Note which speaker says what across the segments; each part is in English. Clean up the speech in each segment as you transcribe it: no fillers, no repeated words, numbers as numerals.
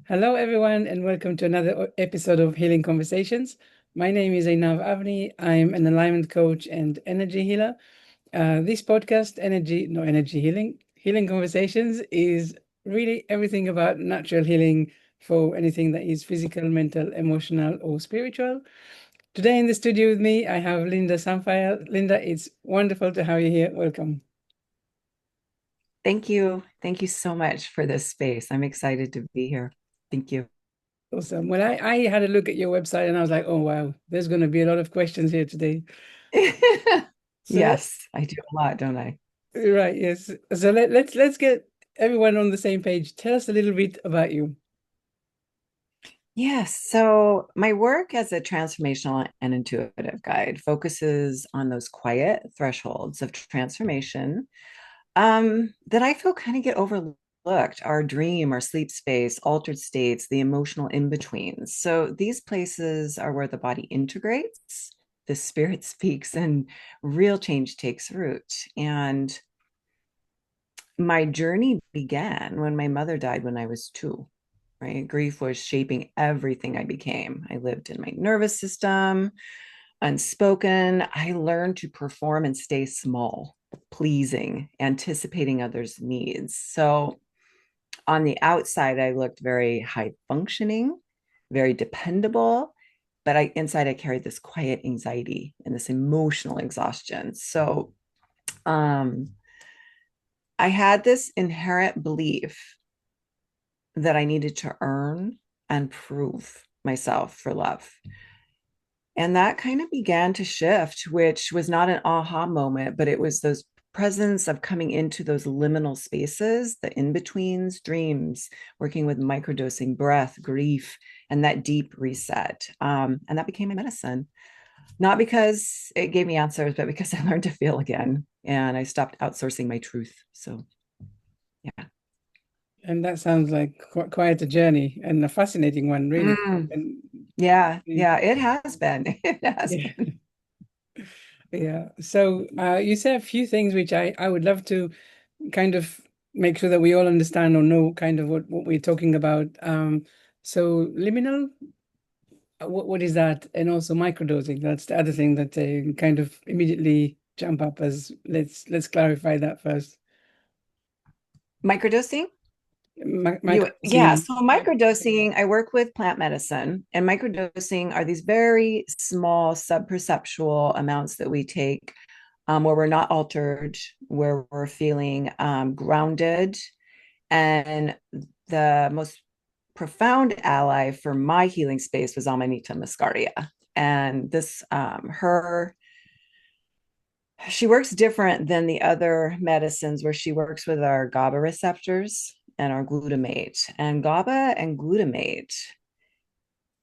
Speaker 1: Hello, everyone, and welcome to another episode of Healing Conversations. My name is Einav Avni. I'm an alignment coach and energy healer. This podcast, Healing Conversations, is really everything about natural healing for anything that is physical, mental, emotional, or spiritual. Today in the studio with me, I have Lynda Samphire. Lynda, it's wonderful to have you here. Welcome.
Speaker 2: Thank you. Thank you so much for this space. I'm excited to be here. Thank you.
Speaker 1: Awesome. Well, I had a look at your website and I was like, oh, wow, there's going to be a lot of questions here today. So
Speaker 2: Yes, I do a lot, don't I?
Speaker 1: right, yes. So let's get everyone on the same page. Tell us a little bit about you.
Speaker 2: Yes. So my work as a transformational and intuitive guide focuses on those quiet thresholds of transformation that I feel kind of get overlooked. Our dream, our sleep space, altered states, the emotional in-betweens. So these places are where the body integrates, the spirit speaks, and real change takes root. And my journey began when my mother died when I was 2, right? Grief was shaping everything I became. I lived in my nervous system, unspoken. I learned to perform and stay small, pleasing, anticipating others' needs. So on the outside, I looked very high functioning, very dependable, but inside I carried this quiet anxiety and this emotional exhaustion. So um, I had this inherent belief that I needed to earn and prove myself for love. And that kind of began to shift, which was not an aha moment, but it was those presence of coming into those liminal spaces, the in betweens, dreams, working with microdosing, breath, grief, and that deep reset. And that became my medicine, not because it gave me answers, but because I learned to feel again and I stopped outsourcing my truth. So, yeah.
Speaker 1: And that sounds like quite a journey and a fascinating one, really.
Speaker 2: Mm.
Speaker 1: And
Speaker 2: Yeah, yeah, it has been. It has
Speaker 1: yeah,
Speaker 2: been.
Speaker 1: yeah. So you said a few things which I would love to kind of make sure that we all understand or know kind of what we're talking about. So liminal, what is that? And also microdosing. That's the other thing that kind of immediately jump up as let's clarify that first.
Speaker 2: Microdosing? Yeah.
Speaker 1: Microdosing.
Speaker 2: So microdosing, I work with plant medicine, and microdosing are these very small subperceptual amounts that we take where we're not altered, where we're feeling grounded. And the most profound ally for my healing space was Amanita muscaria. And she works different than the other medicines where she works with our GABA receptors and our glutamate. And GABA and glutamate,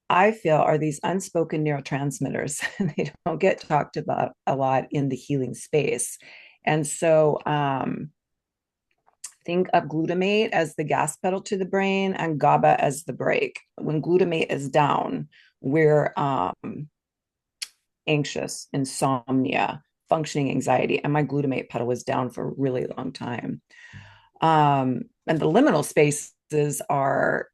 Speaker 2: I feel, are these unspoken neurotransmitters. They don't get talked about a lot in the healing space. And so think of glutamate as the gas pedal to the brain and GABA as the brake. When glutamate is down, we're anxious, insomnia, functioning anxiety, and my glutamate pedal was down for a really long time. And the liminal spaces are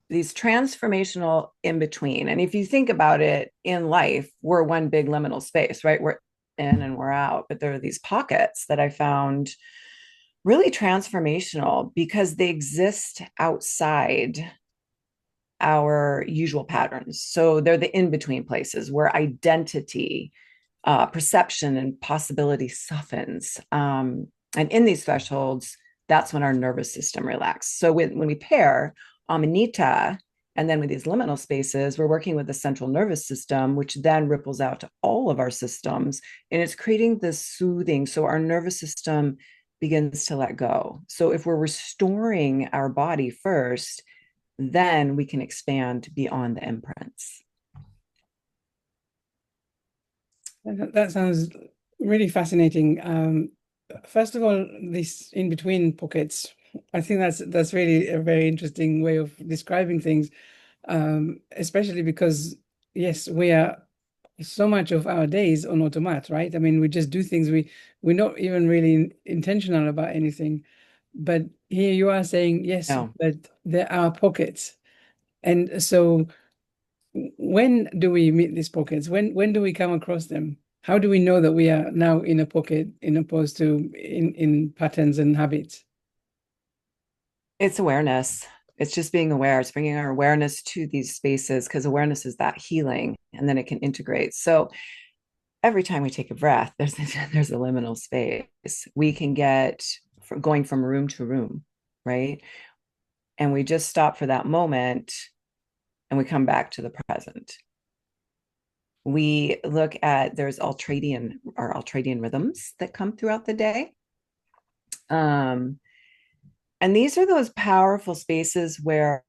Speaker 2: these transformational in between. And if you think about it in life, we're one big liminal space, right? We're in and we're out. But there are these pockets that I found really transformational because they exist outside our usual patterns. So they're the in between places where identity, perception, and possibility softens. And in these thresholds, that's when our nervous system relaxes. So when we pair Amanita and then with these liminal spaces, we're working with the central nervous system, which then ripples out to all of our systems. And it's creating this soothing. So our nervous system begins to let go. So if we're restoring our body first, then we can expand beyond the imprints.
Speaker 1: That sounds really fascinating. First of all, this in between pockets, I think that's really a very interesting way of describing things, especially because yes, we are so much of our days on automat, right? I mean, we just do things we're not even really intentional about anything, but here you are saying yes,
Speaker 2: No,
Speaker 1: but there are pockets. And so when do we meet these pockets? When do we come across them? How do we know that we are now in a pocket in opposed to in patterns and habits?
Speaker 2: it's awareness. It's just being aware. It's bringing our awareness to these spaces because awareness is that healing, and then it can integrate. So every time we take a breath, there's a liminal space. We can get going from room to room, right? And we just stop for that moment and we come back to the present. We look at there's ultradian rhythms that come throughout the day. Um, and these are those powerful spaces where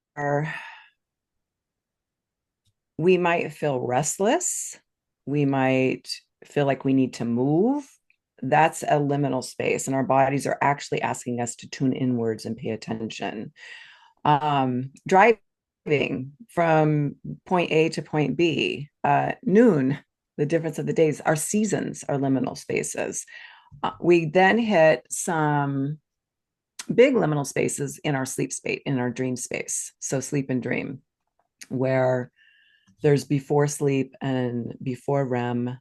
Speaker 2: we might feel restless. We might feel like we need to move. That's a liminal space, and our bodies are actually asking us to tune inwards and pay attention. Driving from point A to point B, noon, the difference of the days, our seasons are liminal spaces. We then hit some big liminal spaces in our sleep space, in our dream space. So, sleep and dream, where there's before sleep and before REM,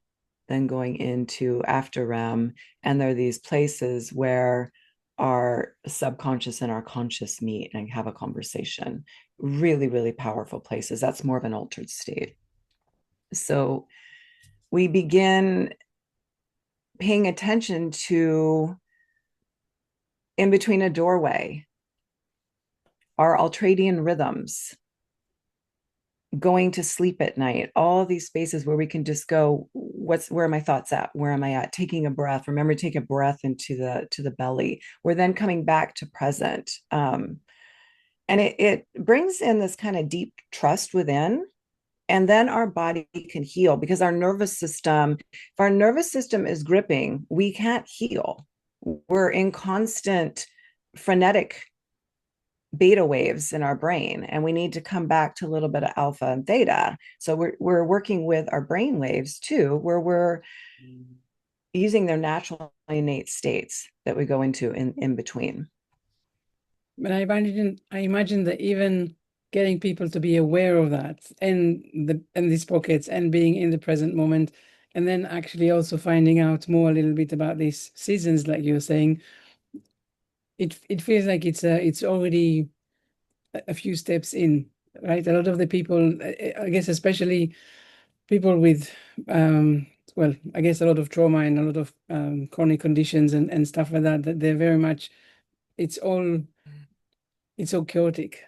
Speaker 2: then going into after REM. And there are these places where our subconscious and our conscious meet and have a conversation. Really, really powerful places. That's more of an altered state. So we begin paying attention to in between a doorway, our ultradian rhythms, going to sleep at night, all these spaces where we can just go, where are my thoughts at, where am I at, taking a breath, remember to take a breath into the belly. We're then coming back to present. And it brings in this kind of deep trust within, and then our body can heal, because our nervous system, if our nervous system is gripping, we can't heal. We're in constant frenetic beta waves in our brain, and we need to come back to a little bit of alpha and theta. So we're working with our brain waves too, where we're using their natural innate states that we go into in between.
Speaker 1: But I imagine that even getting people to be aware of that and these pockets and being in the present moment, and then actually also finding out more a little bit about these seasons, like you were saying, it feels like it's already a few steps in, right? A lot of the people, I guess, especially people with, well, I guess a lot of trauma and a lot of chronic conditions and stuff like that, that they're very much, it's all it's so chaotic.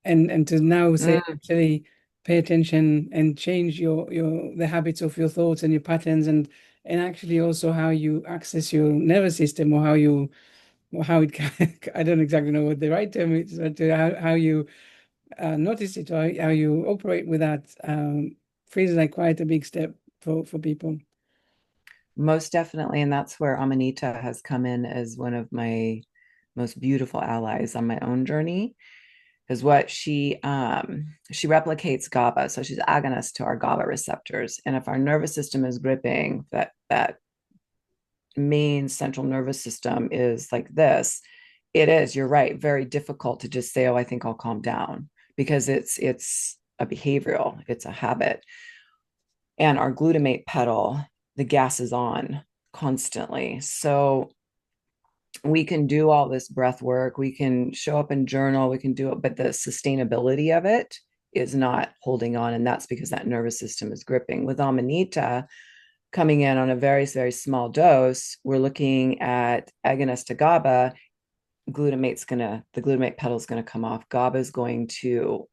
Speaker 1: And to now say
Speaker 2: Mm,
Speaker 1: actually pay attention and change your the habits of your thoughts and your patterns and actually also how you access your nervous system or how you or how it can, I don't exactly know what the right term is, but how you notice it or how you operate with that feels like quite a big step for people.
Speaker 2: most definitely. And that's where Amanita has come in as one of my most beautiful allies on my own journey. Is what she replicates GABA, so she's agonist to our GABA receptors. And if our nervous system is gripping, that main central nervous system is like this, it is, you're right, very difficult to just say, oh, I think I'll calm down, because it's a behavioral, it's a habit. And our glutamate pedal, the gas is on constantly. So we can do all this breath work, we can show up and journal, we can do it, but the sustainability of it is not holding on. And that's because that nervous system is gripping. With Amanita coming in on a very, very small dose, we're looking at agonist to GABA. The glutamate pedal is going to come off. GABA is going to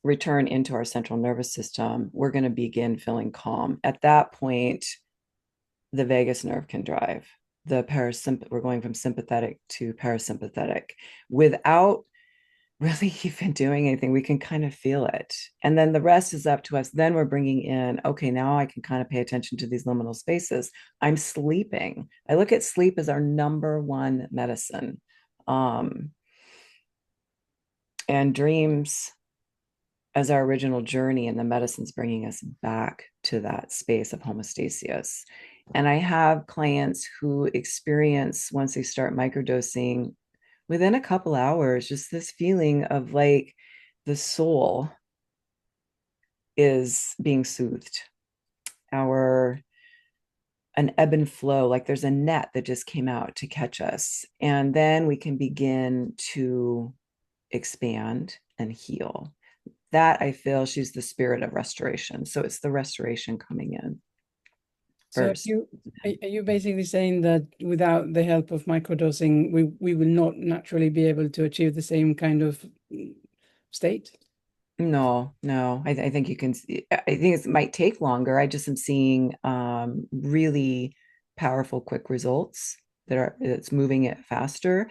Speaker 2: return into our central nervous system. We're going to begin feeling calm. At that point, the vagus nerve can drive. We're going from sympathetic to parasympathetic without really even doing anything. We can kind of feel it. And then the rest is up to us. Then we're bringing in, okay, now I can kind of pay attention to these liminal spaces. I'm sleeping. I look at sleep as our number one medicine. Um, and dreams as our original journey, and the medicine's bringing us back to that space of homeostasis. And I have clients who experience, once they start microdosing, within a couple hours, just this feeling of like the soul is being soothed. Our an ebb and flow, like there's a net that just came out to catch us. And then we can begin to expand and heal. That I feel she's the spirit of restoration. So it's the restoration coming in
Speaker 1: So
Speaker 2: first.
Speaker 1: are you basically saying that without the help of microdosing, we will not naturally be able to achieve the same kind of state?
Speaker 2: No, no, I think you can. I think it might take longer. I just am seeing really powerful, quick results it's moving it faster.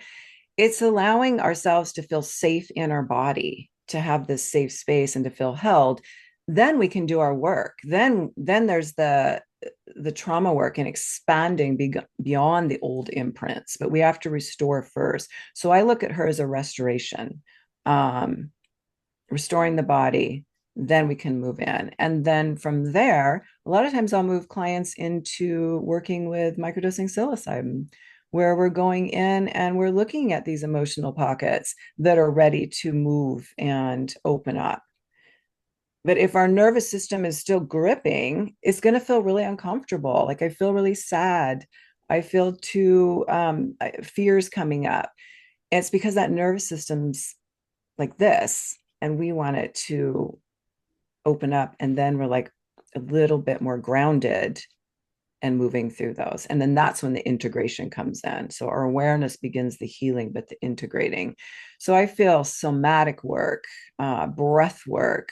Speaker 2: It's allowing ourselves to feel safe in our body, to have this safe space and to feel held. Then we can do our work. Then there's the trauma work and expanding beyond the old imprints, but we have to restore first. So I look at her as a restoration. Restoring the body, then we can move in. And then from there, a lot of times I'll move clients into working with microdosing psilocybin, where we're going in and we're looking at these emotional pockets that are ready to move and open up. But if our nervous system is still gripping, it's going to feel really uncomfortable. Like I feel really sad. I feel fears coming up. And it's because that nervous system's like this, and we want it to open up, and then we're like a little bit more grounded and moving through those, and then that's when the integration comes in. So our awareness begins the healing, but the integrating. So I feel somatic work, breath work,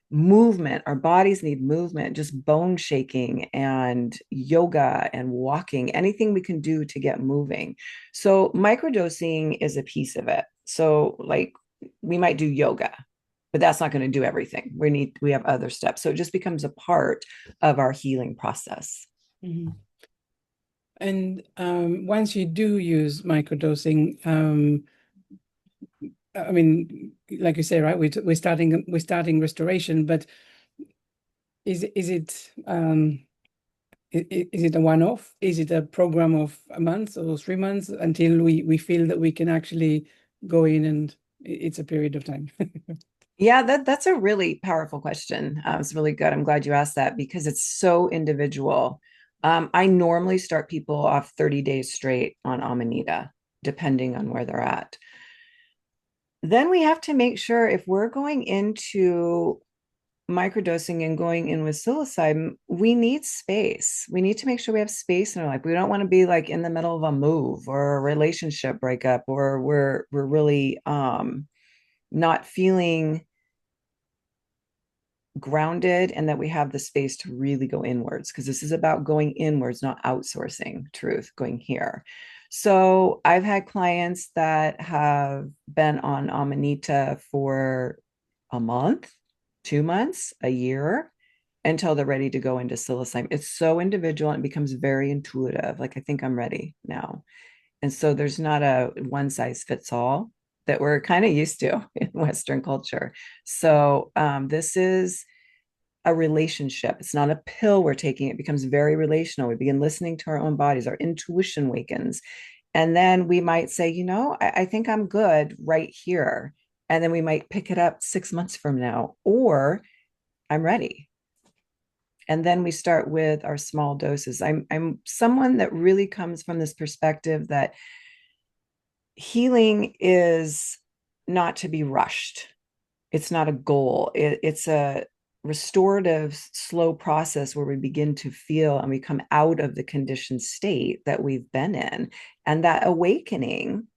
Speaker 2: movement. Our bodies need movement, just bone shaking and yoga and walking, anything we can do to get moving. So microdosing is a piece of it. So like we might do yoga, but that's not going to do everything. We have other steps. So it just becomes a part of our healing process.
Speaker 1: Mm-hmm. And once you do use microdosing, I mean, like you say, right? We're starting restoration, but is it is it a one-off? Is it a program of a month or 3 months until we feel that we can actually go in and it's a period of time?
Speaker 2: Yeah, that's a really powerful question. It's really good. I'm glad you asked that because it's so individual. I normally start people off 30 days straight on Amanita, depending on where they're at. Then we have to make sure if we're going into microdosing and going in with psilocybin, we need space. We need to make sure we have space in our life. We don't want to be like in the middle of a move or a relationship breakup, or we're really not feeling grounded, and that we have the space to really go inwards, because this is about going inwards, not outsourcing truth, going here. So I've had clients that have been on Amanita for a month, 2 months, a year, until they're ready to go into psilocybin. It's so individual and it becomes very intuitive. Like, I think I'm ready now. And so there's not a one size fits all that we're kind of used to in Western culture. So this is a relationship. It's not a pill we're taking. It becomes very relational. We begin listening to our own bodies. Our intuition wakens. And then we might say, I think I'm good right here. And then we might pick it up 6 months from now, or I'm ready. And then we start with our small doses. I'm someone that really comes from this perspective that healing is not to be rushed. It's not a goal. It's a restorative, slow process where we begin to feel and we come out of the conditioned state that we've been in. And that awakening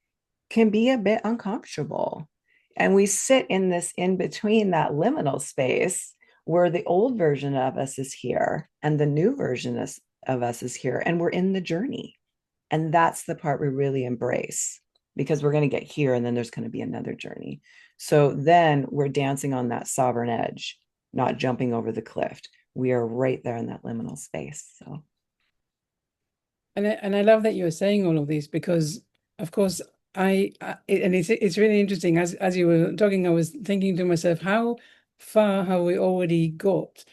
Speaker 2: can be a bit uncomfortable. And we sit in this in between, that liminal space where the old version of us is here and the new version of us is here. And we're in the journey. And that's the part we really embrace, because we're going to get here and then there's going to be another journey. So then we're dancing on that sovereign edge, not jumping over the cliff. We are right there in that liminal space. So,
Speaker 1: And I love that you're saying all of this because, of course, and it's really interesting. As you were talking, I was thinking to myself, how far have we already got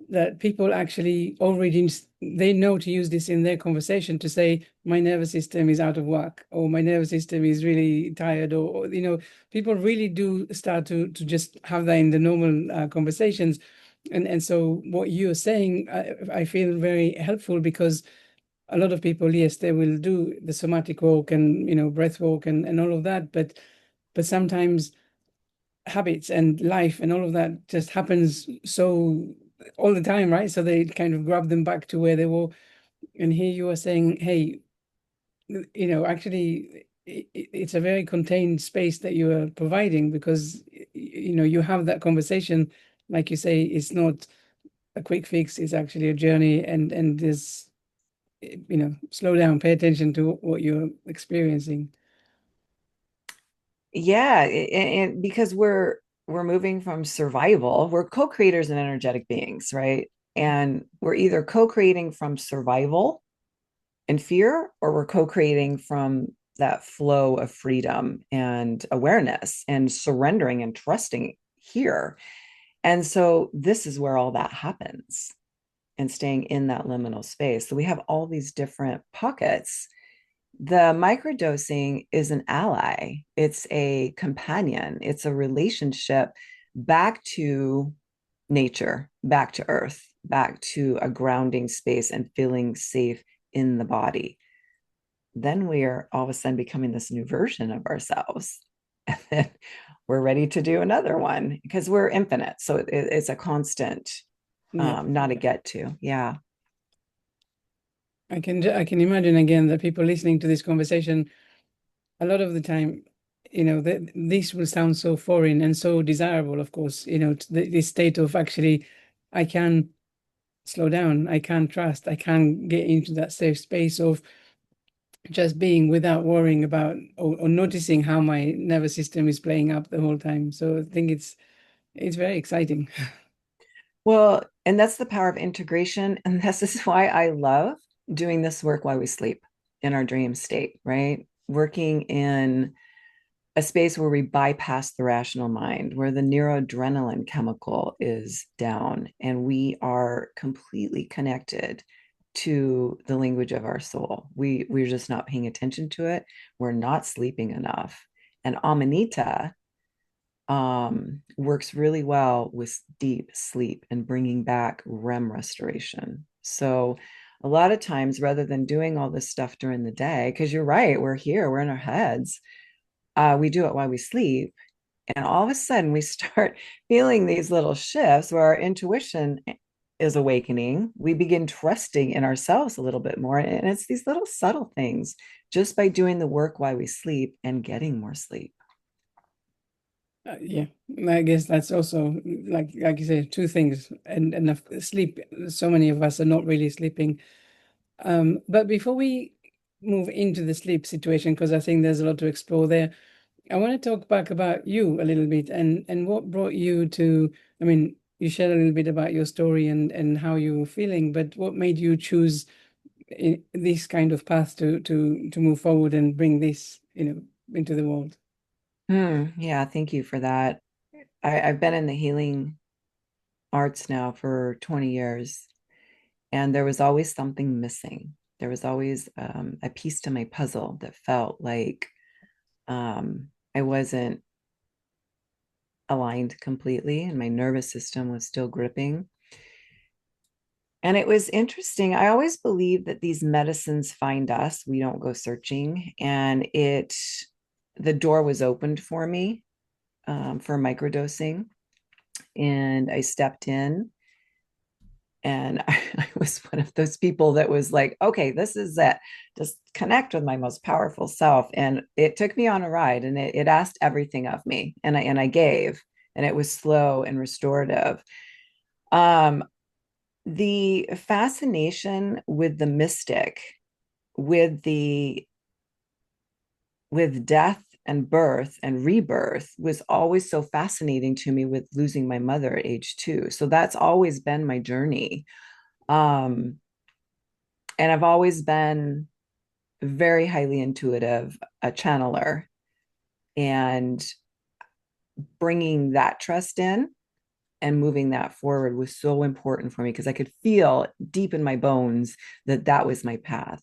Speaker 1: that people actually already they know to use this in their conversation to say my nervous system is out of whack, or my nervous system is really tired, or people really do start to just have that in the normal conversations. And so what you're saying, I feel very helpful, because a lot of people, yes, they will do the somatic walk and breath walk and all of that, but sometimes habits and life and all of that just happens so all the time, right? So they kind of grab them back to where they were. And here you are saying, hey, actually it's a very contained space that you are providing, because you have that conversation. Like you say, it's not a quick fix, it's actually a journey, and there's, slow down, pay attention to what you're experiencing.
Speaker 2: Yeah, and because we're moving from survival, we're co-creators and energetic beings, right? And we're either co-creating from survival and fear, or we're co-creating from that flow of freedom and awareness and surrendering and trusting here. And so this is where all that happens, and staying in that liminal space. So we have all these different pockets. The microdosing is an ally, it's a companion, it's a relationship back to nature, back to earth, back to a grounding space and feeling safe in the body. Then we are all of a sudden becoming this new version of ourselves. And then we're ready to do another one because we're infinite. So it's a constant,
Speaker 1: Yeah,
Speaker 2: not a get to. Yeah.
Speaker 1: I can imagine again that people listening to this conversation, a lot of the time, this will sound so foreign and so desirable, of course, this state of actually, I can slow down, I can trust, I can get into that safe space of just being without worrying about, or noticing how my nervous system is playing up the whole time. So I think it's very exciting.
Speaker 2: Well, and that's the power of integration. And this is why I love doing this work while we sleep in our dream state, right? Working in a space where we bypass the rational mind, where the neuroadrenaline chemical is down and we are completely connected to the language of our soul. We're just not paying attention to it. We're not sleeping enough. And Amanita works really well with deep sleep and bringing back REM restoration. So a lot of times, rather than doing all this stuff during the day, because you're right, we're here, we're in our heads, we do it while we sleep. And all of a sudden, we start feeling these little shifts where our intuition is awakening. We begin trusting in ourselves a little bit more. And it's these little subtle things just by doing the work while we sleep and getting more sleep.
Speaker 1: Yeah, I guess that's also, like you say, two things, and enough sleep. So many of us are not really sleeping. But before we move into the sleep situation, because I think there's a lot to explore there, I want to talk back about you a little bit, and what brought you to, I mean, you shared a little bit about your story and how you were feeling, but what made you choose this kind of path to move forward and bring this, into the world?
Speaker 2: Yeah, thank you for that. I've been in the healing arts now for 20 years, and there was always something missing. There was always a piece to my puzzle that felt like I wasn't aligned completely, and my nervous system was still gripping. And it was interesting. I always believe that these medicines find us, we don't go searching. And the door was opened for me for microdosing. And I stepped in, and I was one of those people that was like, okay, this is it. Just connect with my most powerful self. And it took me on a ride, and it asked everything of me. And I gave, and it was slow and restorative. Um, the fascination with the mystic, with the with death and birth and rebirth was always so fascinating to me, with losing my mother at age 2. So that's always been my journey. Um, and I've always been very highly intuitive, a channeler, and bringing that trust in. and moving that forward was so important for me because I could feel deep in my bones that that was my path.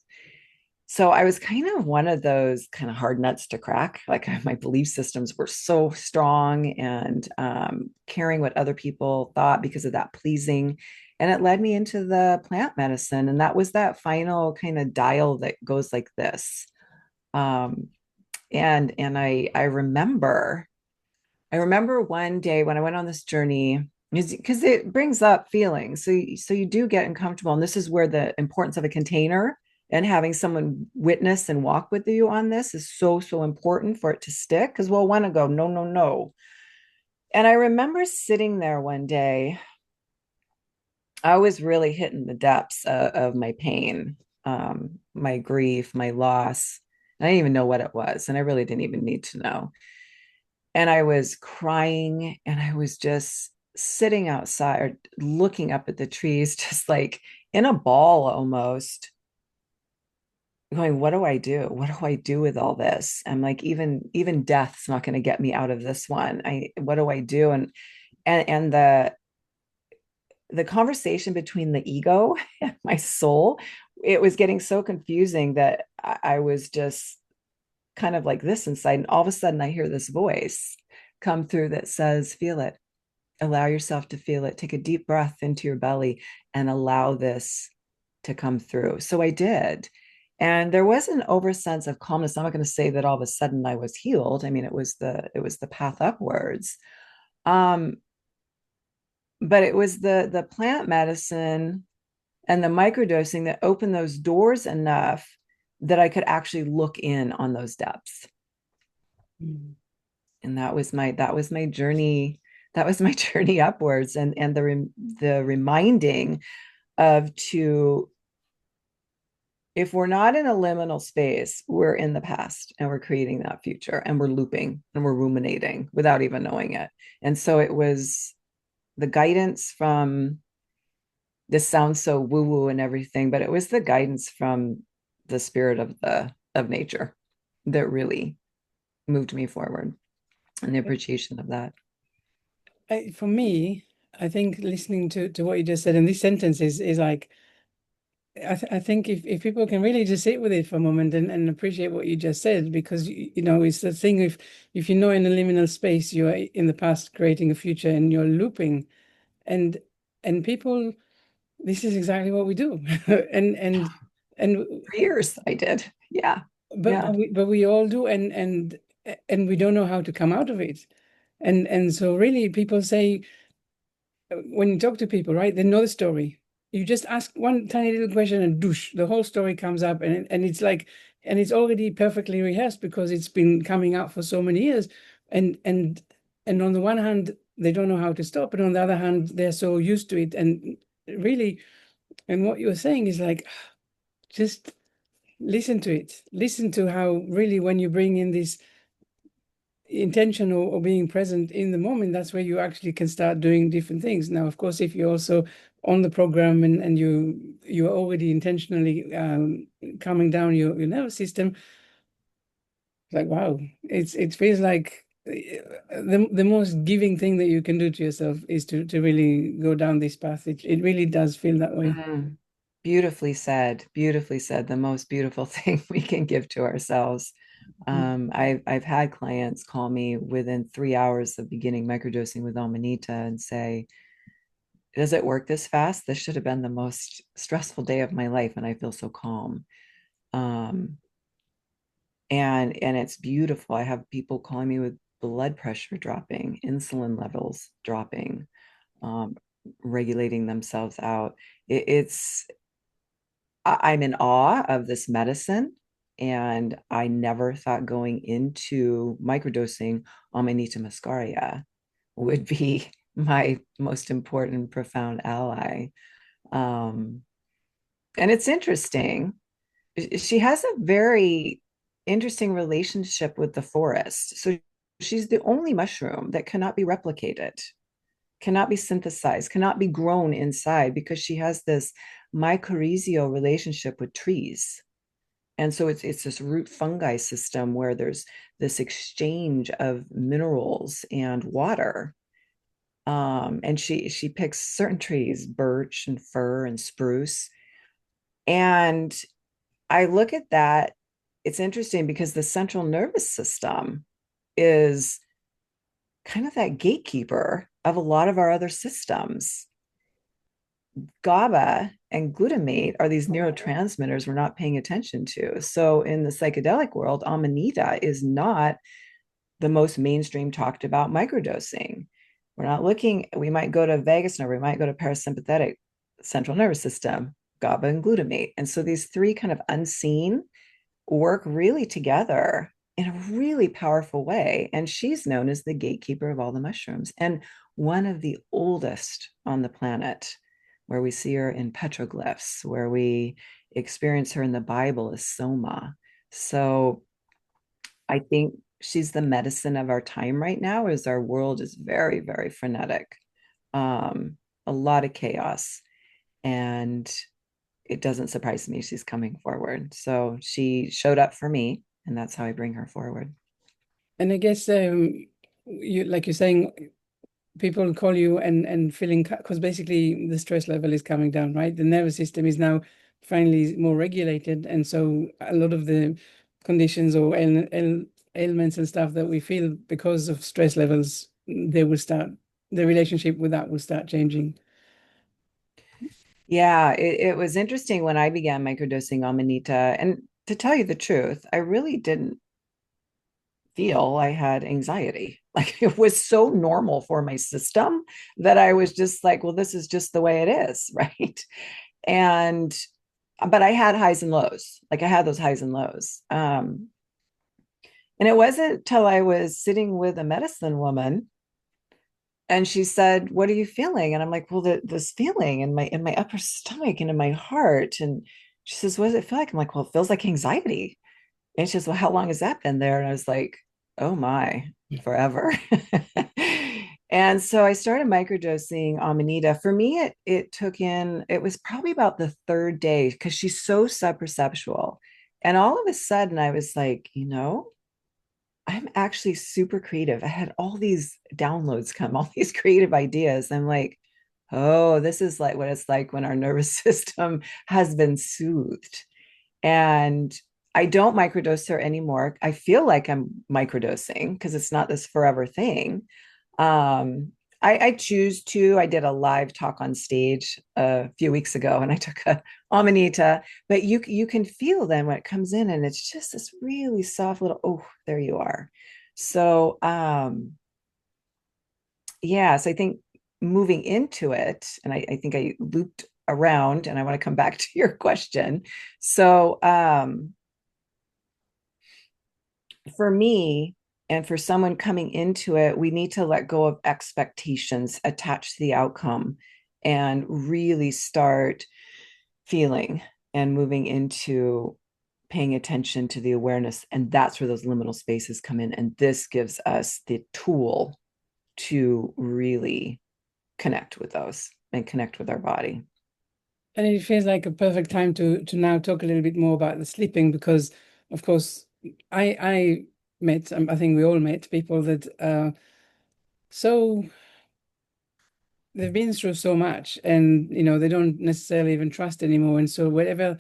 Speaker 2: So I was kind of one of those kind of hard nuts to crack. Like my belief systems were so strong and caring what other people thought because of that pleasing. And it led me into the plant medicine. And that was that final kind of dial that goes like this. Um, and I remember one day when I went on this journey, because it brings up feelings. So you do get uncomfortable. And this is where the importance of a container and having someone witness and walk with you on this is so, so important for it to stick. Because we'll want to go, no, no, no. And I remember sitting there one day, I was really hitting the depths of my pain, my grief, my loss. I didn't even know what it was. And I really didn't even need to know. And I was crying and I was just sitting outside looking up at the trees, just like in a ball almost, going, what do I do? What do I do with all this? I'm like, even death's not going to get me out of this one. What do I do? And the conversation between the ego and my soul, it was getting so confusing that I was just kind of like this inside. And all of a sudden I hear this voice come through that says, feel it, allow yourself to feel it, take a deep breath into your belly and allow this to come through. So I did. And there was an over sense of calmness. I'm not going to say that all of a sudden I was healed. I mean, it was the path upwards. Um, but it was the plant medicine and the microdosing that opened those doors enough that I could actually look in on those depths.
Speaker 1: Mm.
Speaker 2: And that was my journey. That was my journey upwards, and the reminding of to if we're not in a liminal space, we're in the past and we're creating that future and we're looping and we're ruminating without even knowing it. And so it was the guidance from this sounds so woo woo and everything, but it was the guidance from the spirit of nature that really moved me forward and the appreciation of that.
Speaker 1: For me, I think listening to what you just said, and this sentence is like, I think if people can really just sit with it for a moment and appreciate what you just said, because it's the thing, if you know in a liminal space you are in the past creating a future and you're looping, and people, this is exactly what we do. And
Speaker 2: For years I did. Yeah.
Speaker 1: but
Speaker 2: Yeah.
Speaker 1: we all do, and we don't know how to come out of it. And so really people say, when you talk to people, right, they know the story. You just ask one tiny little question and douche, the whole story comes up, and it's like, and it's already perfectly rehearsed because it's been coming out for so many years. And on the one hand, they don't know how to stop, and on the other hand, they're so used to it. And really, and what you're saying is like, just listen to it. Listen to how really when you bring in this intention or being present in the moment, that's where you actually can start doing different things. Now, of course, if you're also on the program and you're already intentionally calming down your nervous system, like wow, it feels like the most giving thing that you can do to yourself is to really go down this path. It really does feel that way.
Speaker 2: Mm. Beautifully said. Beautifully said. The most beautiful thing we can give to ourselves. I've had clients call me within 3 hours of beginning microdosing with Amanita and say, "Does it work this fast? This should have been the most stressful day of my life, and I feel so calm." Um, and it's beautiful. I have people calling me with blood pressure dropping, insulin levels dropping, um, regulating themselves out. It's I'm in awe of this medicine. And I never thought going into microdosing Amanita muscaria would be my most important, profound ally. Um, and it's interesting. She has a very interesting relationship with the forest. So she's the only mushroom that cannot be replicated, cannot be synthesized, cannot be grown inside because she has this mycorrhizal relationship with trees. And so it's this root fungi system where there's this exchange of minerals and water. And she picks certain trees, birch and fir and spruce. And I look at that. It's interesting because the central nervous system is kind of that gatekeeper of a lot of our other systems. GABA and glutamate are these neurotransmitters we're not paying attention to. So in the psychedelic world, Amanita is not the most mainstream talked about microdosing. We're not looking, we might go to vagus nerve, we might go to parasympathetic central nervous system, GABA and glutamate. And so these three kind of unseen work really together in a really powerful way. And she's known as the gatekeeper of all the mushrooms and one of the oldest on the planet, where we see her in petroglyphs, where we experience her in the Bible as Soma. So I think she's the medicine of our time right now, as our world is very, very frenetic. A lot of chaos. And it doesn't surprise me she's coming forward. So she showed up for me, and that's how I bring her forward.
Speaker 1: And I guess you like you're saying, people call you and feeling, because basically the stress level is coming down, right? The nervous system is now finally more regulated, and so a lot of the conditions or ailments and stuff that we feel because of stress levels, they will start, the relationship with that will start changing.
Speaker 2: Yeah, it was interesting when I began microdosing Amanita. And to tell you the truth, I really didn't feel I had anxiety. Like it was so normal for my system that I was just like, well, this is just the way it is, right? And but I had highs and lows. Like I had those highs and lows. And it wasn't till I was sitting with a medicine woman and she said, "What are you feeling?" And I'm like, "Well, this feeling in my upper stomach and in my heart." And she says, "What does it feel like?" I'm like, "Well, it feels like anxiety." And she says, "Well, how long has that been there?" And I was like, "Oh my, forever." And so I started microdosing Amanita. For me, it took in, it was probably about the third day because she's so sub-perceptual. And all of a sudden I was like, I'm actually super creative. I had all these downloads come, all these creative ideas. I'm like, oh, this is like what it's like when our nervous system has been soothed. And I don't microdose her anymore. I feel like I'm microdosing because it's not this forever thing. I choose to. I did a live talk on stage a few weeks ago, and I took a Amanita. But you can feel then when it comes in, and it's just this really soft little. Oh, there you are. So yeah. So I think moving into it, and I think I looped around, and I want to come back to your question. So for me and for someone coming into it, we need to let go of expectations attached to the outcome and really start feeling and moving into paying attention to the awareness. And that's where those liminal spaces come in. And this gives us the tool to really connect with those and connect with our body.
Speaker 1: And it feels like a perfect time to now talk a little bit more about the sleeping, because of course I met, I think we all met people that so they've been through so much, and they don't necessarily even trust anymore, and so whatever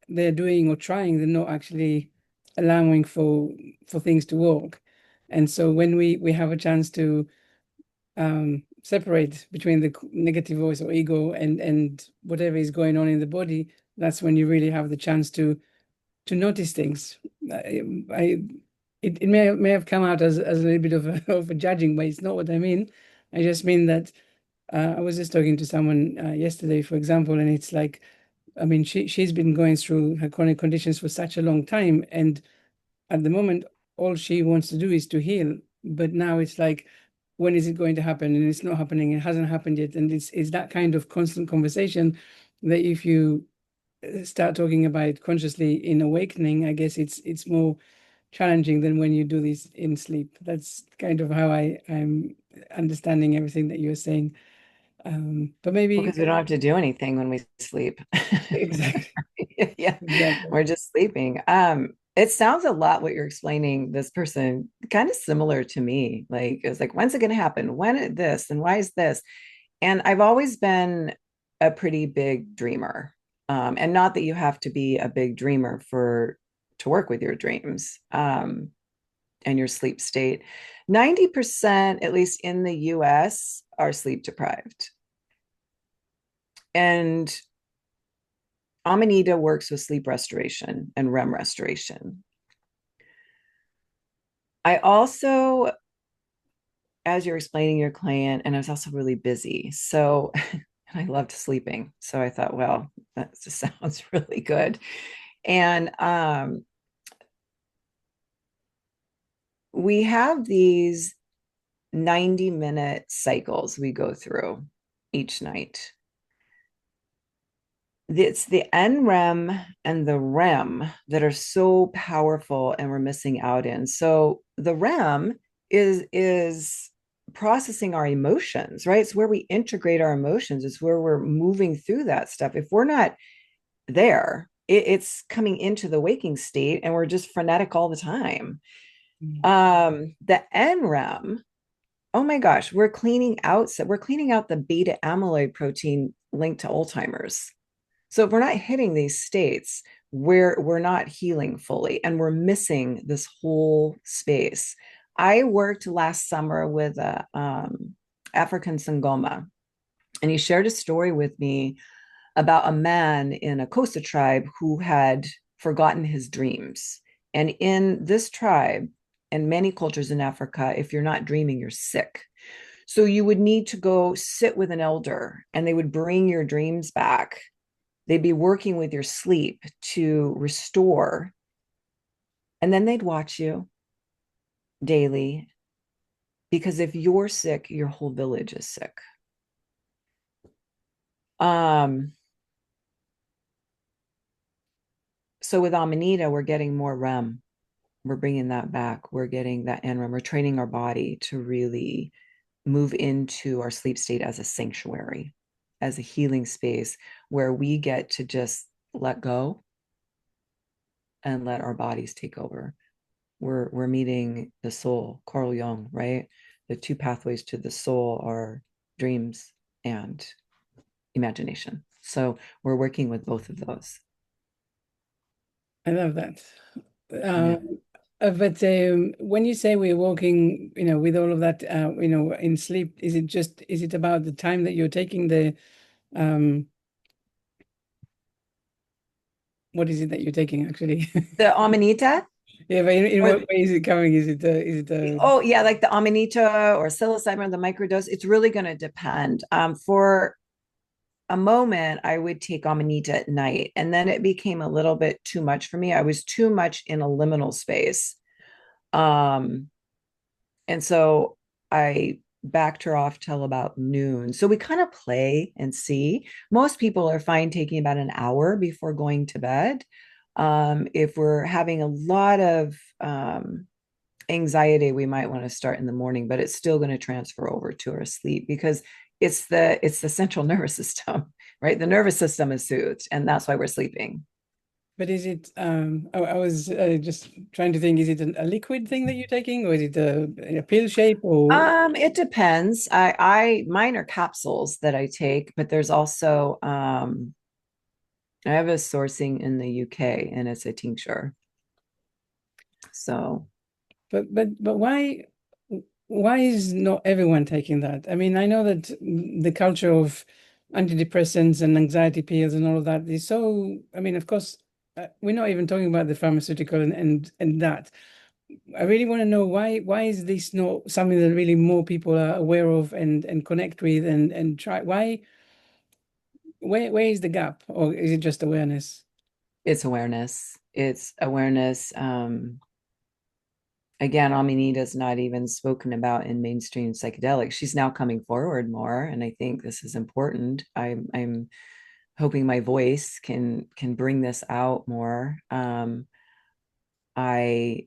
Speaker 1: they're doing or trying, they're not actually allowing for things to work. And so when we have a chance to separate between the negative voice or ego and whatever is going on in the body, that's when you really have the chance to notice things. It may have come out as a little bit of of a judging, but it's not what I mean. I just mean that I was just talking to someone yesterday, for example, and it's like, I mean, she's been going through her chronic conditions for such a long time, and at the moment, all she wants to do is to heal. But now it's like, when is it going to happen? And it's not happening. It hasn't happened yet. And it's that kind of constant conversation that if you start talking about it consciously in awakening, I guess it's more challenging than when you do this in sleep. That's kind of how I'm understanding everything that you're saying. But
Speaker 2: Well,
Speaker 1: maybe
Speaker 2: because we don't have to do anything when we sleep.
Speaker 1: exactly,
Speaker 2: Yeah,
Speaker 1: exactly.
Speaker 2: we're just sleeping. It sounds a lot what you're explaining, this person, kind of similar to me. Like, it's like, when's it going to happen? When is this? And why is this? And I've always been a pretty big dreamer. And not that you have to be a big dreamer for to work with your dreams and your sleep state. 90%, at least in the US, are sleep deprived. And Amanita works with sleep restoration and REM restoration. I also, as you're explaining your client, and I was also really busy. So, and I loved sleeping. So I thought, well, that just sounds really good. And we have these 90-minute cycles we go through each night. It's the NREM and the REM that are so powerful and we're missing out in. So the REM is processing our emotions, right? It's where we integrate our emotions. It's where we're moving through that stuff. If we're not there, it's coming into the waking state and we're just frenetic all the time. The NREM, oh my gosh, we're cleaning out the beta amyloid protein linked to Alzheimer's. So if we're not hitting these states, we're not healing fully and we're missing this whole space. I worked last summer with a African Sangoma, and he shared a story with me about a man in a Kosa tribe who had forgotten his dreams. And in this tribe and many cultures in Africa, if you're not dreaming, you're sick. So you would need to go sit with an elder and they would bring your dreams back. They'd be working with your sleep to restore. And then they'd watch you daily because if you're sick, your whole village is sick. Um, so with Amanita, we're getting more REM. We're bringing that back. We're getting that NREM. We're training our body to really move into our sleep state as a sanctuary, as a healing space where we get to just let go and let our bodies take over. We're meeting the soul, Carl Jung, right? The two pathways to the soul are dreams and imagination. So we're working with both of those.
Speaker 1: I love that.
Speaker 2: Yeah.
Speaker 1: But when you say we're walking, with all of that, in sleep, is it about the time that you're taking um, what is it that you're taking actually?
Speaker 2: The Amanita,
Speaker 1: Yeah, but in what
Speaker 2: or
Speaker 1: way is it coming?
Speaker 2: oh yeah, like the Amanita or psilocybin, the microdose. It's really going to depend. For a moment, I would take Amanita at night, and then it became a little bit too much for me. I was too much in a liminal space. Um, and so I backed her off till about noon. So we kind of play and see. Most people are fine taking about an hour before going to bed. If we're having a lot of anxiety, we might want to start in the morning, but it's still going to transfer over to our sleep because it's the central nervous system, right? The nervous system is soothed, and that's why we're sleeping.
Speaker 1: But is it, I was just trying to think, is it a liquid thing that you're taking, or is it a pill shape, or?
Speaker 2: It depends. Mine are capsules that I take, but there's also I have a sourcing in the UK and it's a tincture. So
Speaker 1: But why is not everyone taking that? I mean, I know that the culture of antidepressants and anxiety pills and all of that is so, I mean, of course, we're not even talking about the pharmaceutical and that. I really want to know why is this not something that really more people are aware of and connect with and try? Where is the gap, or is it just awareness?
Speaker 2: it's awareness. It's awareness. Again, Amanita is not even spoken about in mainstream psychedelics. She's now coming forward more, and I think this is important. I'm hoping my voice can bring this out more. I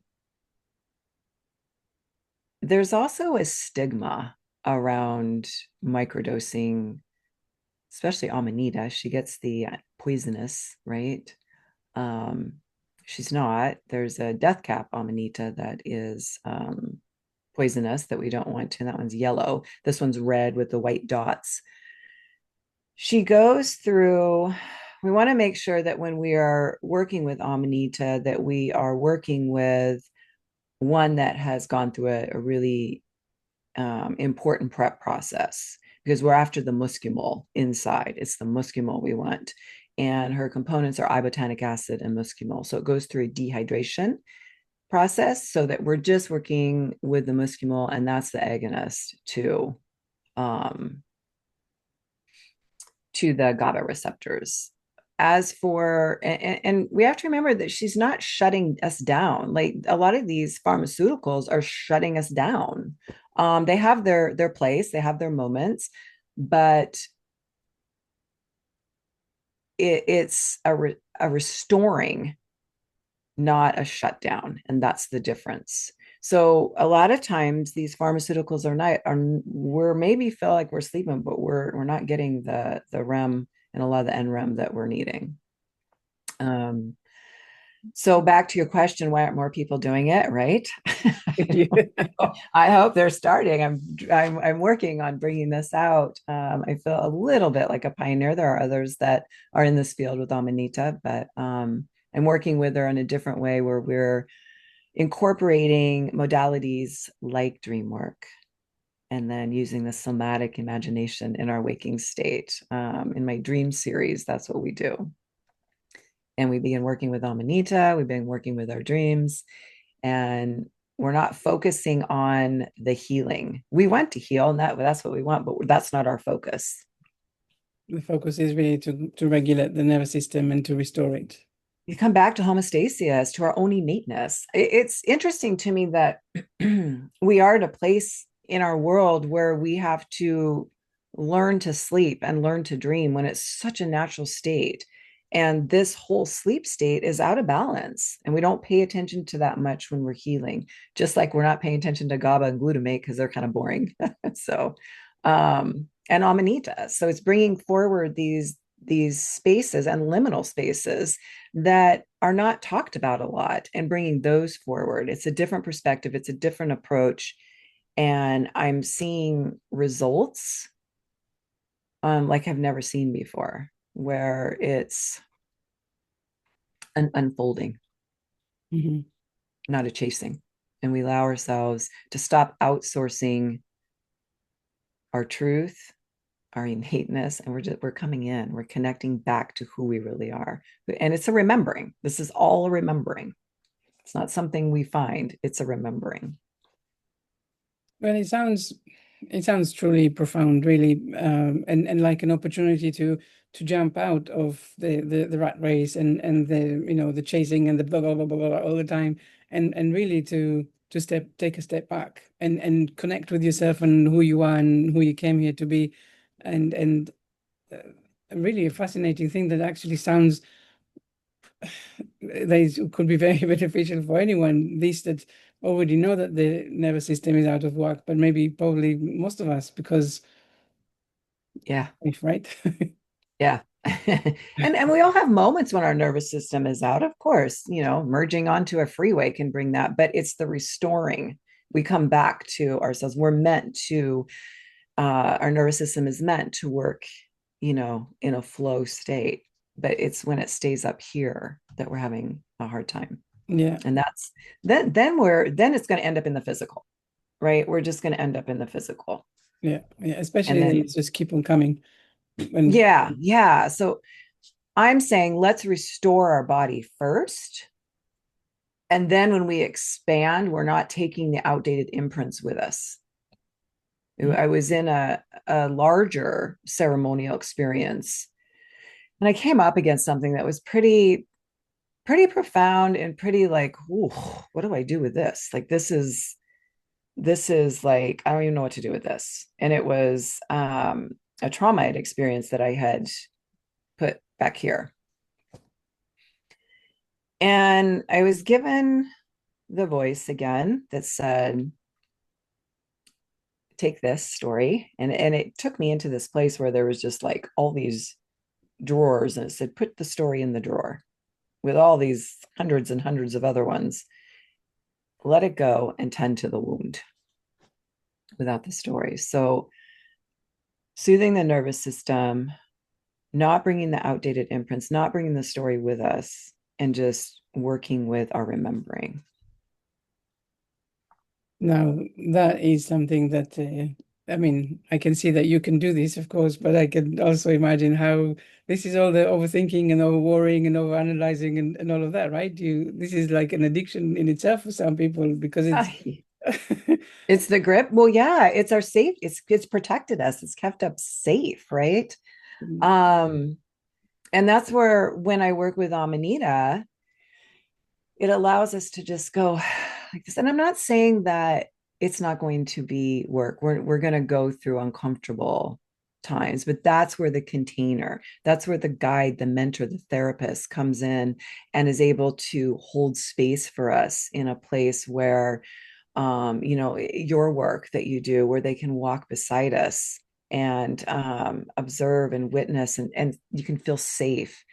Speaker 2: There's also a stigma around microdosing, especially Amanita. She gets the poisonous, right? Um, she's not. There's a death cap Amanita that is poisonous that we don't want to. And that one's yellow. This one's red with the white dots. She goes through, we want to make sure that when we are working with Amanita, that we are working with one that has gone through a really important prep process, because we're after the muscimol inside. It's the muscimol we want. And her components are ibotenic acid and muscimol. So it goes through a dehydration process so that we're just working with the muscimol, and that's the agonist um, to the GABA receptors. As for, and we have to remember that she's not shutting us down. Like a lot of these pharmaceuticals are shutting us down. They have their place, they have their moments, but it's a restoring, not a shutdown, and that's the difference. So a lot of times these pharmaceuticals we're maybe feel like we're sleeping, but we're not getting the REM and a lot of the NREM that we're needing. So back to your question, why aren't more people doing it? Right? I hope they're starting. I'm working on bringing this out. I feel a little bit like a pioneer. There are others that are in this field with Amanita, but I'm working with her in a different way where we're incorporating modalities like dream work and then using the somatic imagination in our waking state. In my dream series, that's what we do. And we begin working with Amanita, we've been working with our dreams, and we're not focusing on the healing. We want to heal, and that's what we want, but that's not our focus.
Speaker 1: The focus is really to regulate the nervous system and to restore it.
Speaker 2: You come back to homeostasis, to our own innateness. It's interesting to me that we are at a place in our world where we have to learn to sleep and learn to dream when it's such a natural state. And this whole sleep state is out of balance. And we don't pay attention to that much when we're healing, just like we're not paying attention to GABA and glutamate because they're kind of boring. So, and Amanita. So it's bringing forward these spaces and liminal spaces that are not talked about a lot and bringing those forward. It's a different perspective, it's a different approach. And I'm seeing results like I've never seen before, where it's an unfolding,
Speaker 1: Mm-hmm.
Speaker 2: not a chasing. And we allow ourselves to stop outsourcing our truth, our innateness, and we're coming in, we're connecting back to who we really are. And it's a remembering. This is all a remembering. It's not something we find, it's a remembering.
Speaker 1: Well, it sounds truly profound, really, and like an opportunity to jump out of the rat race and the chasing and the blah blah blah blah, blah all the time, and really to take a step back and connect with yourself and who you are and who you came here to be, and uh, really a fascinating thing that actually sounds they could be very beneficial for anyone, these that already know that the nervous system is out of whack, but maybe probably most of us because,
Speaker 2: Yeah.
Speaker 1: right?
Speaker 2: Yeah. And we all have moments when our nervous system is out, of course, merging onto a freeway can bring that, but it's the restoring. We come back to ourselves. We're meant to, our nervous system is meant to work, in a flow state, but it's when it stays up here that we're having a hard time.
Speaker 1: Yeah,
Speaker 2: And that's then it's going to end up in the physical, right? We're just going to end up in the physical.
Speaker 1: yeah, yeah.
Speaker 2: And
Speaker 1: Especially when
Speaker 2: then,
Speaker 1: it's just keep on coming. And
Speaker 2: yeah. So I'm saying let's restore our body first. And then when we expand, we're not taking the outdated imprints with us. I was in a larger ceremonial experience and I came up against something that was pretty profound and pretty like, ooh, what do I do with this? Like this is like, I don't even know what to do with this. And it was a trauma I'd experienced that I had put back here. And I was given the voice again that said, take this story. And it took me into this place where there was just like all these drawers and it said, put the story in the drawer. with all these hundreds and hundreds of other ones. Let it go and tend to the wound without the story. So, soothing the nervous system, not bringing the outdated imprints, not bringing the story with us, and just working with our remembering.
Speaker 1: Now, that is something that, I mean, I can see that you can do this, of course, but I can also imagine how this is all the overthinking and over worrying and over analyzing and all of that, right? This is like an addiction in itself for some people because it's
Speaker 2: It's the grip. Well, yeah, it's our safe. It's protected us. It's kept us safe, right? Um, and that's where when I work with Amanita, it allows us to just go like this. And I'm not saying that it's not going to be work. We're going to go through uncomfortable times, but that's where the container, that's where the guide, the mentor, the therapist comes in and is able to hold space for us in a place where your work that you do, where they can walk beside us and observe and witness, and you can feel safe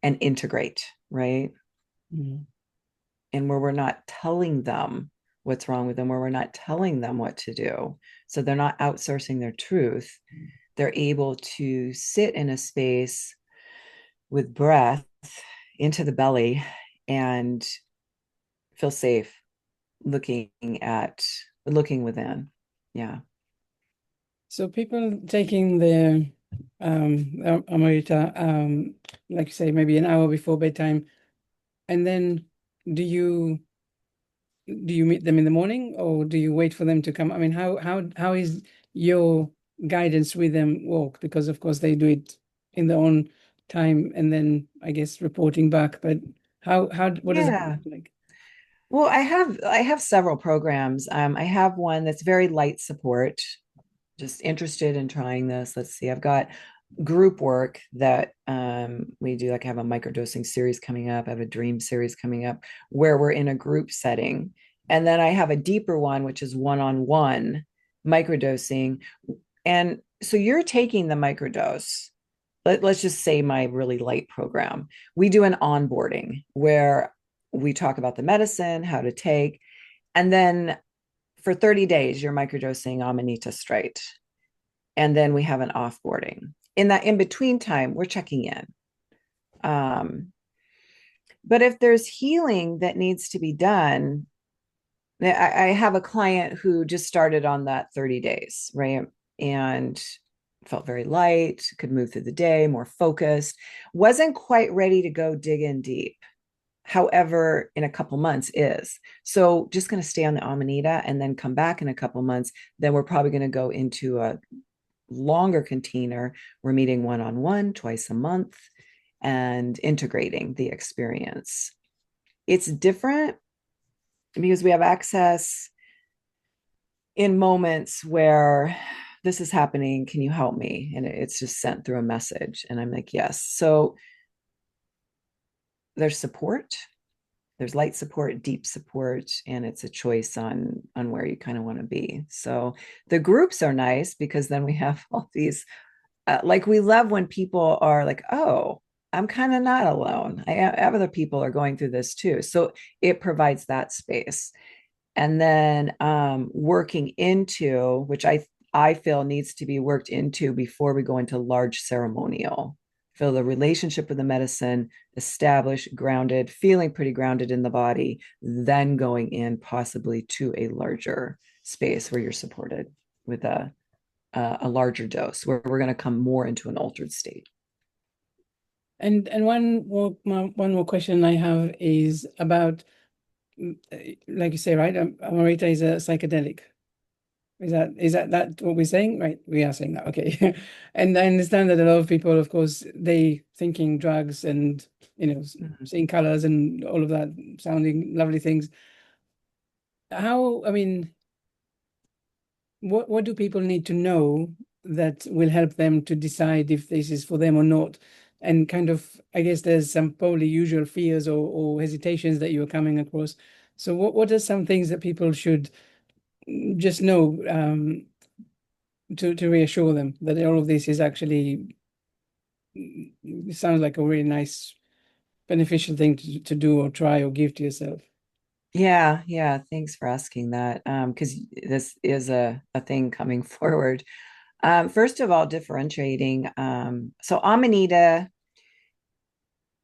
Speaker 2: and integrate, right?
Speaker 1: Mm.
Speaker 2: And where we're not telling them what's wrong with them, where we're not telling them what to do. So they're not outsourcing their truth. They're able to sit in a space with breath into the belly and feel safe looking looking within. Yeah.
Speaker 1: So people taking the Amarita, like you say, maybe an hour before bedtime, and then do you meet them in the morning or do you wait for them to come? I mean, how is your guidance with them work? Because of course they do it in their own time and then I guess reporting back. But what does it
Speaker 2: Yeah.
Speaker 1: look like?
Speaker 2: Well, I have several programs. I have one that's very light support, just interested in trying this. Let's see. I've got group work that we do. Like I have a microdosing series coming up. I have a dream series coming up where we're in a group setting. And then I have a deeper one, which is one-on-one microdosing. And so you're taking the microdose. Let's just say my really light program. We do an onboarding where we talk about the medicine, how to take, and then for 30 days, you're microdosing Amanita straight. And then we have an offboarding. In that in between time, we're checking in. Um, but if there's healing that needs to be done, I have a client who just started on that 30 days, right? And felt very light, could move through the day, more focused, wasn't quite ready to go dig in deep. However, in a couple months is. So just going to stay on the Amanita and then come back in a couple months. Then we're probably going to go into a longer container. We're meeting one-on-one twice a month and integrating the experience. It's different because we have access in moments where this is happening. Can you help me? And it's just sent through a message. And I'm like, yes. So there's support. There's light support, deep support, and it's a choice on where you kind of want to be. So the groups are nice because then we have all these like we love when people are like, oh, I'm kind of not alone. I have other people are going through this too. So it provides that space. And then working into, which I feel needs to be worked into before we go into large ceremonial. Feel the relationship with the medicine, established, grounded, feeling pretty grounded in the body, then going in possibly to a larger space where you're supported with a larger dose where we're going to come more into an altered state.
Speaker 1: And one more question I have is about, like you say, right? Amarita is a psychedelic. Is that what we're saying? Right, we are saying that. Okay. And I understand that a lot of people, of course, they thinking drugs and seeing colors and all of that, sounding lovely things. I mean, what do people need to know that will help them to decide if this is for them or not? And kind of, I guess there's some probably usual fears or hesitations that you're coming across. So what are some things that people should just know, to reassure them that all of this is actually, it sounds like a really nice beneficial thing to do or try or give to yourself.
Speaker 2: Yeah. Thanks for asking that. Because this is a thing coming forward. First of all, differentiating. So Amanita,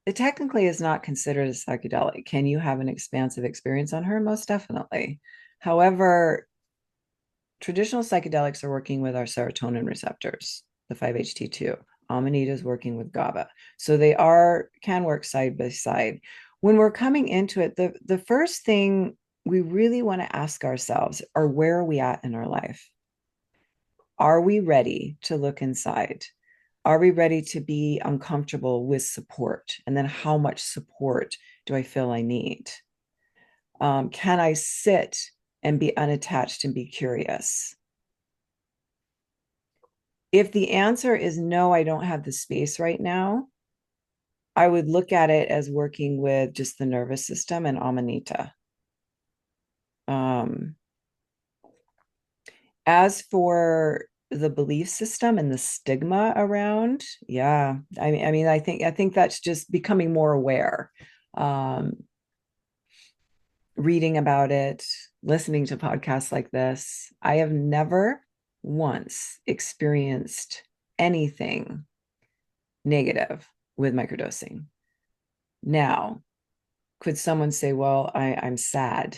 Speaker 2: it technically is not considered a psychedelic. Can you have an expansive experience on her? Most definitely. However, traditional psychedelics are working with our serotonin receptors, the 5-HT2. Amanita is working with GABA. So they can work side by side. When we're coming into it, the first thing we really want to ask ourselves are, where are we at in our life? Are we ready to look inside? Are we ready to be uncomfortable with support? And then how much support do I feel I need? Can I sit and be unattached and be curious? If the answer is no, I don't have the space right now, I would look at it as working with just the nervous system and Amanita. Um, as for the belief system and the stigma around, yeah, I mean, I think that's just becoming more aware. Um, Reading about it, listening to podcasts like this, I have never once experienced anything negative with microdosing. Now, could someone say, well, I'm sad?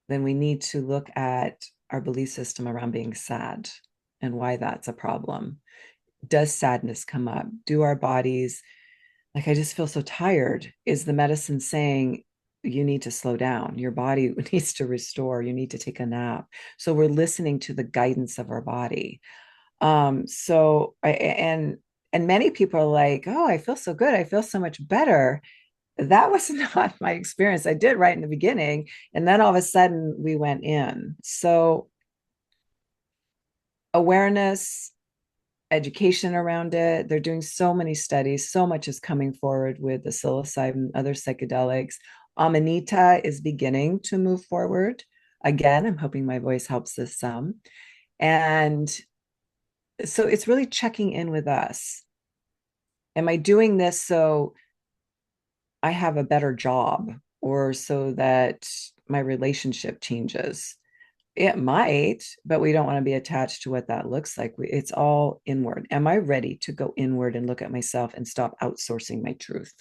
Speaker 2: Then we need to look at our belief system around being sad and why that's a problem. Does sadness come up? Do our bodies, like, I just feel so tired? Is the medicine saying you need to slow down? Your body needs to restore. You need to take a nap. So we're listening to the guidance of our body. And many people are like, oh, I feel so good. I feel so much better. That was not my experience. I did right in the beginning. And then all of a sudden we went in. So awareness, education around it. They're doing so many studies. So much is coming forward with the psilocybin, other psychedelics. Amanita is beginning to move forward. Again, I'm hoping my voice helps this some. And so it's really checking in with us. Am I doing this so I have a better job or so that my relationship changes? It might, but we don't want to be attached to what that looks like. It's all inward. Am I ready to go inward and look at myself and stop outsourcing my truth?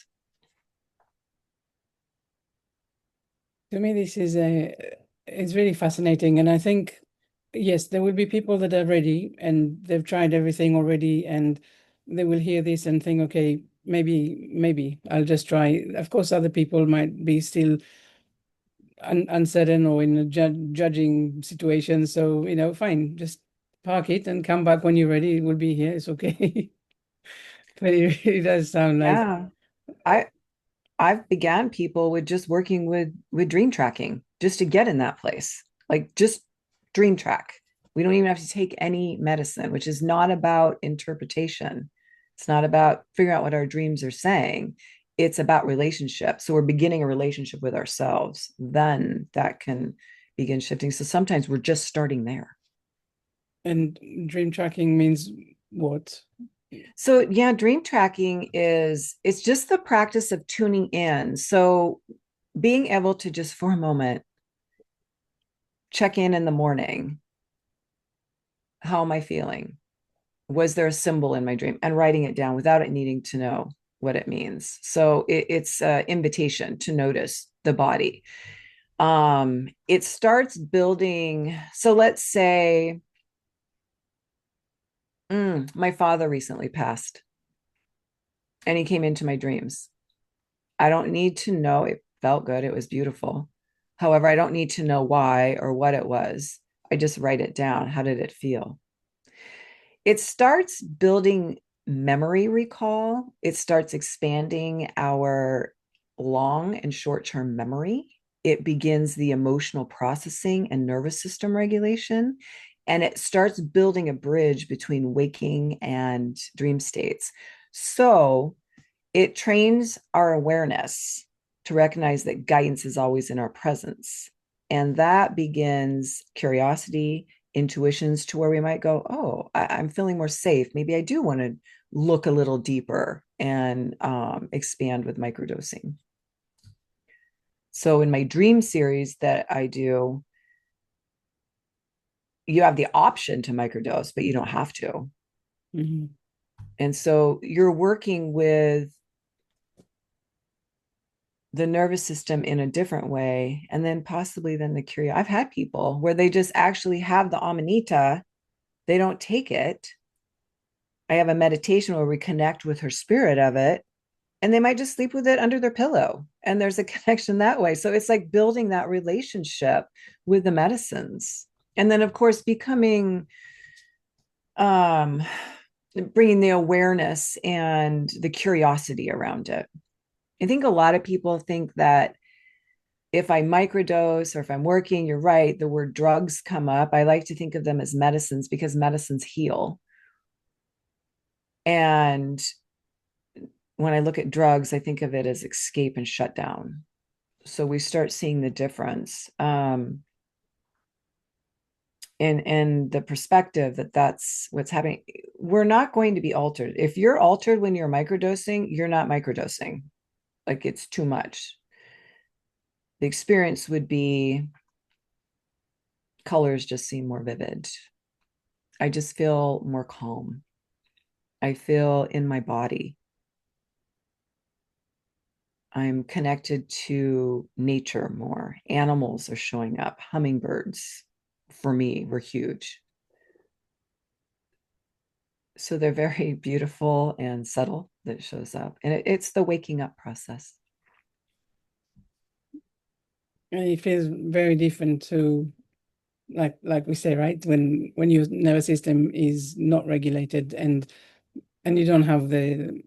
Speaker 1: To me, this is it's really fascinating, and I think yes, there will be people that are ready and they've tried everything already, and they will hear this and think, okay, maybe I'll just try. Of course, other people might be still uncertain or in a judging situation, so fine, just park it and come back when you're ready. It will be here. It's okay. But it really does sound like.
Speaker 2: Yeah. I I've began people with just working with dream tracking just to get in that place. Like, just dream track. We don't even have to take any medicine, which is not about interpretation. It's not about figuring out what our dreams are saying. It's about relationship. So we're beginning a relationship with ourselves. Then that can begin shifting. So sometimes we're just starting there.
Speaker 1: And dream tracking means what?
Speaker 2: So yeah, dream tracking it's just the practice of tuning in. So being able to just for a moment check in the morning. How am I feeling? Was there a symbol in my dream? And writing it down without it needing to know what it means. So it's an invitation to notice the body. It starts building. So let's say my father recently passed and he came into my dreams. I don't need to know. It felt good. It was beautiful. However, I don't need to know why or what it was. I just write it down. How did it feel? It starts building memory recall. It starts expanding our long and short term memory. It begins the emotional processing and nervous system regulation. And it starts building a bridge between waking and dream states. So it trains our awareness to recognize that guidance is always in our presence. And that begins curiosity, intuitions to where we might go, oh, I'm feeling more safe. Maybe I do want to look a little deeper and expand with microdosing. So in my dream series that I do, you have the option to microdose, but you don't have to.
Speaker 1: Mm-hmm.
Speaker 2: And so you're working with the nervous system in a different way. And then possibly then the curiosity. I've had people where they just actually have the Amanita, they don't take it. I have a meditation where we connect with her spirit of it, and they might just sleep with it under their pillow. And there's a connection that way. So it's like building that relationship with the medicines. And then, of course, becoming, um, bringing the awareness and the curiosity around it. I think a lot of people think that if I microdose or if I'm working, you're right, the word drugs come up. I like to think of them as medicines because medicines heal. And when I look at drugs, I think of it as escape and shut down. So we start seeing the difference. And the perspective that that's what's happening. We're not going to be altered. If you're altered when you're microdosing, you're not microdosing. Like it's too much. The experience would be colors just seem more vivid. I just feel more calm. I feel in my body. I'm connected to nature more. Animals are showing up. Hummingbirds, for me, were huge. So they're very beautiful and subtle that shows up. And it's the waking up process.
Speaker 1: And it feels very different to, like we say, right? When your nervous system is not regulated, and you don't have the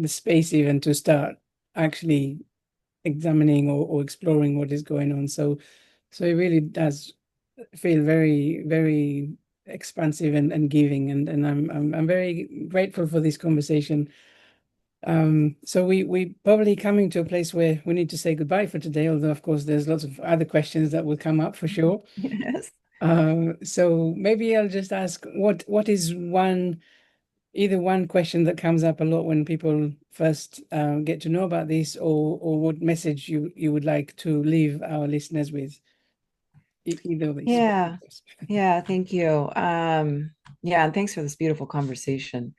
Speaker 1: space even to start actually examining or exploring what is going on. So it really does feel very, very expansive and giving, and I'm very grateful for this conversation. So we probably coming to a place where we need to say goodbye for today, although of course there's lots of other questions that will come up for sure.
Speaker 2: Yes.
Speaker 1: So maybe I'll just ask what is either one question that comes up a lot when people first get to know about this, or what message you would like to leave our listeners with. Either of these.
Speaker 2: Yeah. Yeah. Thank you. Yeah. And thanks for this beautiful conversation.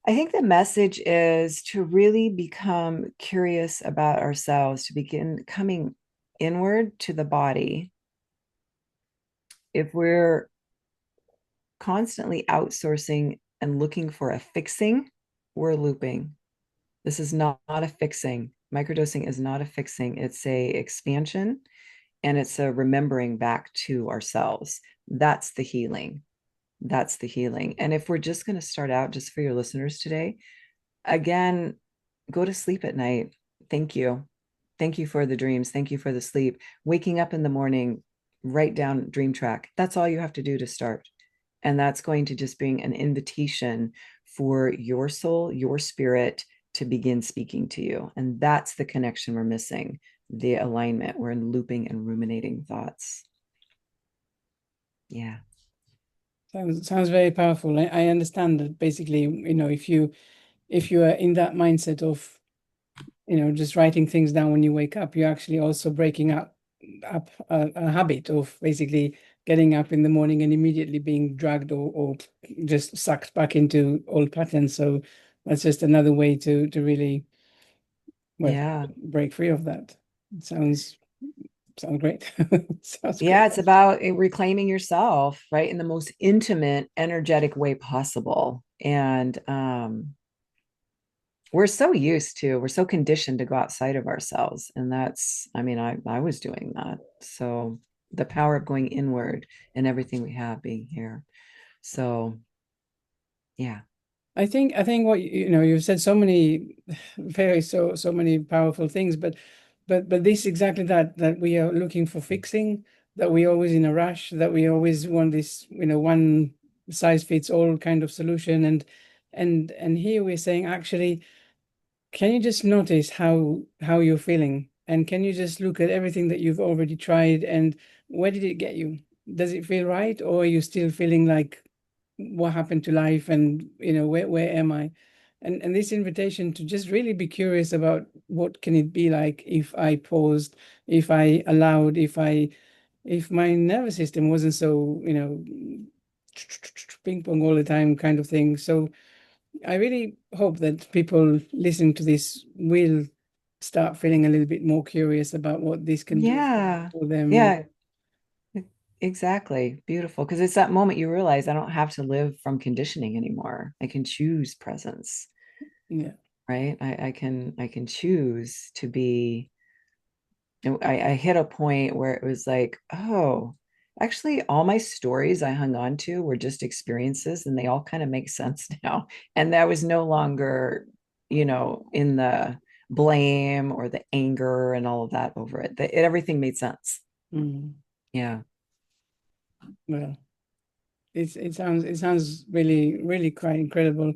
Speaker 2: I think the message is to really become curious about ourselves, to begin coming inward to the body. If we're constantly outsourcing and looking for a fixing, we're looping. This is not a fixing. Microdosing is not a fixing. It's a expansion, and it's a remembering back to ourselves. That's the healing. That's the healing. And if we're just going to start out, just for your listeners today, again, go to sleep at night. Thank you. Thank you for the dreams. Thank you for the sleep. Waking up in the morning, write down dream track. That's all you have to do to start. And that's going to just bring an invitation for your soul, your spirit to begin speaking to you. And that's the connection we're missing, the alignment. We're in looping and ruminating thoughts. Yeah.
Speaker 1: Sounds very powerful. I understand that basically, if you are in that mindset of, just writing things down when you wake up, you're actually also breaking up a habit of basically getting up in the morning and immediately being dragged or just sucked back into old patterns. So that's just another way to really, well,
Speaker 2: Yeah.
Speaker 1: break free of that. Sounds sounds great. Sounds
Speaker 2: Yeah,
Speaker 1: great.
Speaker 2: it's about reclaiming yourself, right, in the most intimate, energetic way possible. And we're so conditioned to go outside of ourselves. And that's, I mean, I was doing that. So the power of going inward and everything we have being here. So yeah.
Speaker 1: I think what you've said so many so many powerful things, but this exactly that we are looking for fixing, that we're always in a rush, that we always want this, one size fits all kind of solution, and here we're saying, actually, can you just notice how you're feeling, and can you just look at everything that you've already tried, and where did it get you? Does it feel right, or are you still feeling like, what happened to life, and where am I? and this invitation to just really be curious about what can it be like if I paused, if I allowed, if my nervous system wasn't so, ping pong all the time kind of thing. So I really hope that people listening to this will start feeling a little bit more curious about what this can do
Speaker 2: Yeah.
Speaker 1: for them.
Speaker 2: Yeah. e- Exactly. Beautiful. Because it's that moment you realize I don't have to live from conditioning anymore. I can choose presence,
Speaker 1: Yeah.
Speaker 2: right? I can choose to be. I hit a point where it was like, oh, actually, all my stories I hung on to were just experiences, and they all kind of make sense now. And that was no longer, in the blame or the anger and all of that over it. Everything made sense.
Speaker 1: Mm.
Speaker 2: Yeah.
Speaker 1: Well, it sounds really really quite incredible.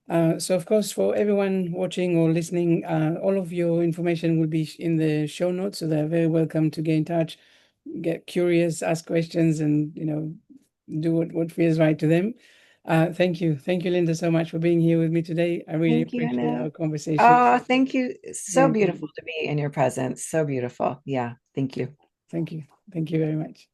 Speaker 1: So of course, for everyone watching or listening, all of your information will be in the show notes, so they're very welcome to get in touch, get curious, ask questions, and do what feels right to them. Thank you, Linda, so much for being here with me today. I really
Speaker 2: Thank you,
Speaker 1: appreciate
Speaker 2: Anna.
Speaker 1: our conversation.
Speaker 2: Oh, thank you. It's so
Speaker 1: Yeah,
Speaker 2: beautiful to be in your presence. So beautiful. Yeah. Thank you.
Speaker 1: thank you very much.